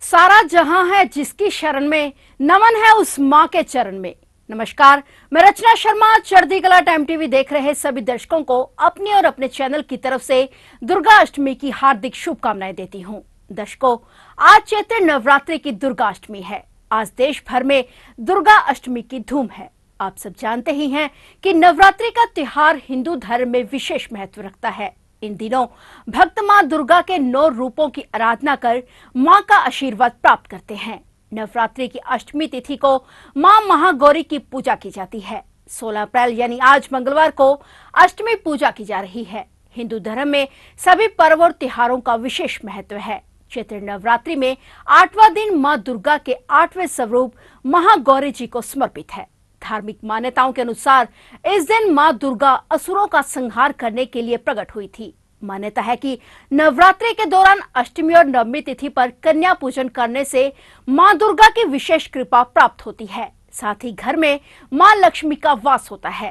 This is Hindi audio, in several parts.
सारा जहां है जिसकी शरण में, नमन है उस मां के चरण में। नमस्कार, मैं रचना शर्मा। चढ़ती कला टाइम टीवी देख रहे सभी दर्शकों को अपनी और अपने चैनल की तरफ से दुर्गा अष्टमी की हार्दिक शुभकामनाएं देती हूं। दर्शकों, आज चैत्र नवरात्रि की दुर्गा अष्टमी है। आज देश भर में दुर्गा अष्टमी की धूम है। आप सब जानते ही हैं कि नवरात्रि का त्योहार हिंदू धर्म में विशेष महत्व रखता है। इन दिनों भक्त मां दुर्गा के 9 रूपों की आराधना कर मां का आशीर्वाद प्राप्त करते हैं। नवरात्रि की अष्टमी तिथि को मां महागौरी की पूजा की जाती है। 16 अप्रैल यानी आज मंगलवार को अष्टमी पूजा की जा रही है। हिंदू धर्म में सभी पर्व और त्योहारों का विशेष महत्व है। चैत्र नवरात्रि में 8वां दिन मां दुर्गा के 8वें स्वरूप महागौरी जी को समर्पित है। धार्मिक मान्यताओं के अनुसार इस दिन मां दुर्गा असुरों का संहार करने के लिए प्रकट हुई थी। मान्यता है कि नवरात्रि के दौरान अष्टमी और नवमी तिथि पर कन्या पूजन करने से मां दुर्गा की विशेष कृपा प्राप्त होती है। साथ ही घर में मां लक्ष्मी का वास होता है।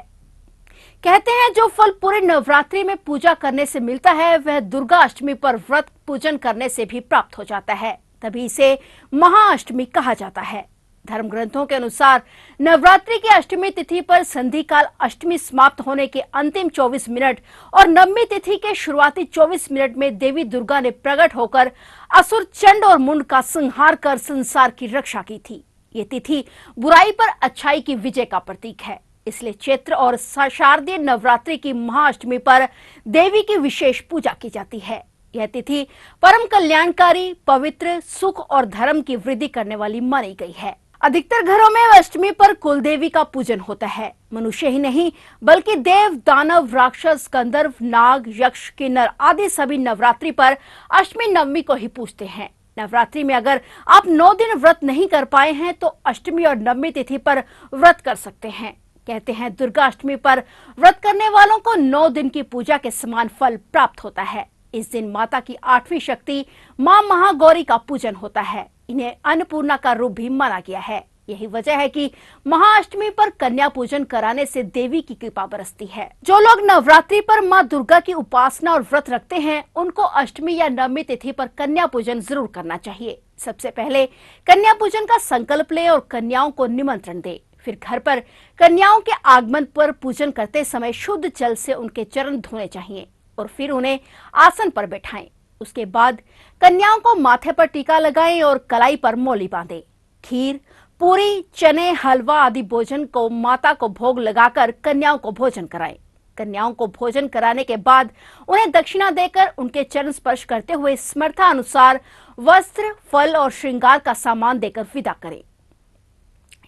कहते हैं जो फल पूरे नवरात्रि में पूजा करने से मिलता है वह दुर्गा अष्टमी पर व्रत पूजन करने से भी प्राप्त हो जाता है। तभी इसे महाअष्टमी कहा जाता है। धर्म ग्रंथों के अनुसार नवरात्रि की अष्टमी तिथि पर संधि काल अष्टमी समाप्त होने के अंतिम 24 मिनट और नवमी तिथि के शुरुआती 24 मिनट में देवी दुर्गा ने प्रकट होकर असुर चंड और मुंड का संहार कर संसार की रक्षा की थी। ये तिथि बुराई पर अच्छाई की विजय का प्रतीक है। इसलिए चैत्र और शारदीय नवरात्रि की महाअष्टमी पर देवी की विशेष पूजा की जाती है। यह तिथि परम कल्याणकारी, पवित्र, सुख और धर्म की वृद्धि करने वाली मानी गई है। अधिकतर घरों में अष्टमी पर कुल देवी का पूजन होता है। मनुष्य ही नहीं बल्कि देव, दानव, राक्षस, गंधर्व, नाग, यक्ष, किन्नर आदि सभी नवरात्रि पर अष्टमी नवमी को ही पूजते हैं। नवरात्रि में अगर आप 9 दिन व्रत नहीं कर पाए हैं तो अष्टमी और नवमी तिथि पर व्रत कर सकते हैं। कहते हैं दुर्गा अष्टमी पर व्रत करने वालों को 9 दिन की पूजा के समान फल प्राप्त होता है। इस दिन माता की 8वीं शक्ति मां महागौरी का पूजन होता है। इन्हें अन्नपूर्णा का रूप भी माना गया है। यही वजह है कि महाअष्टमी पर कन्या पूजन कराने से देवी की कृपा बरसती है। जो लोग नवरात्रि पर मां दुर्गा की उपासना और व्रत रखते हैं उनको अष्टमी या नवमी तिथि पर कन्या पूजन जरूर करना चाहिए। सबसे पहले कन्या पूजन का संकल्प ले और कन्याओं को निमंत्रण दे। फिर घर पर कन्याओं के आगमन पर पूजन करते समय शुद्ध जल से उनके चरण धोने चाहिए और फिर उन्हें आसन पर बैठाएं। उसके बाद कन्याओं को माथे पर टीका लगाएं और कलाई पर मौली बांधें। खीर, पूरी, चने, हलवा आदि भोजन को माता को भोग लगाकर कन्याओं को भोजन कराएं। कन्याओं को भोजन कराने के बाद उन्हें दक्षिणा देकर उनके चरण स्पर्श करते हुए समर्था अनुसार वस्त्र, फल और श्रृंगार का सामान देकर विदा करें।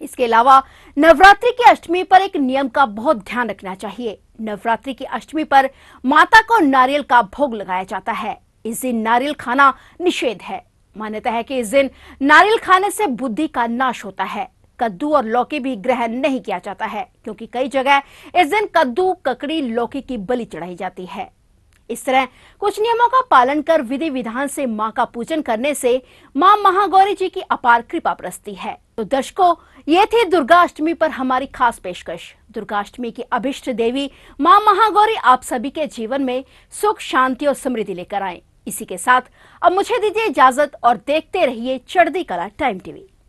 इसके अलावा नवरात्रि की अष्टमी पर एक नियम का बहुत ध्यान रखना चाहिए। नवरात्रि की अष्टमी पर माता को नारियल का भोग लगाया जाता है। इस दिन नारियल खाना निषेध है। मान्यता है कि इस दिन नारियल खाने से बुद्धि का नाश होता है। कद्दू और लौकी भी ग्रहण नहीं किया जाता है क्योंकि कई जगह इस दिन कद्दू, ककड़ी, लौकी की बलि चढ़ाई जाती है। इस तरह कुछ नियमों का पालन कर विधि विधान से मां का पूजन करने से मां महागौरी जी की अपार कृपा बरसती है। तो दर्शकों, ये थी दुर्गा अष्टमी पर हमारी खास पेशकश। दुर्गा अष्टमी की अभिष्ट देवी मां महागौरी आप सभी के जीवन में सुख, शांति और समृद्धि लेकर आए। इसी के साथ अब मुझे दीजिए इजाजत और देखते रहिए चढ़ती कला टाइम टीवी।